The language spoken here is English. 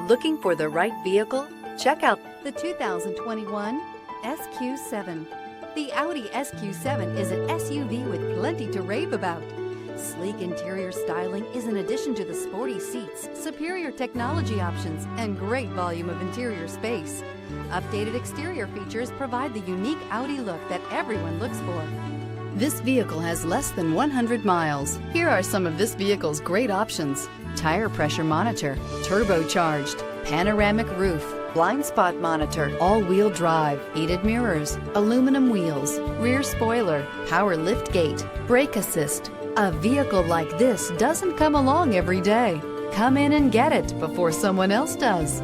Looking for the right vehicle? Check out the 2021 SQ7. The Audi SQ7 is an SUV with plenty to rave about. Sleek interior styling is an addition to the sporty seats, superior technology options, and great volume of interior space. Updated exterior features provide the unique Audi look that everyone looks for. This vehicle has less than 100 miles. Here are some of this vehicle's great options: tire pressure monitor, turbocharged, panoramic roof, blind spot monitor, all-wheel drive, heated mirrors, aluminum wheels, rear spoiler, power lift gate, brake assist. A vehicle like this doesn't come along every day. Come in and get it before someone else does.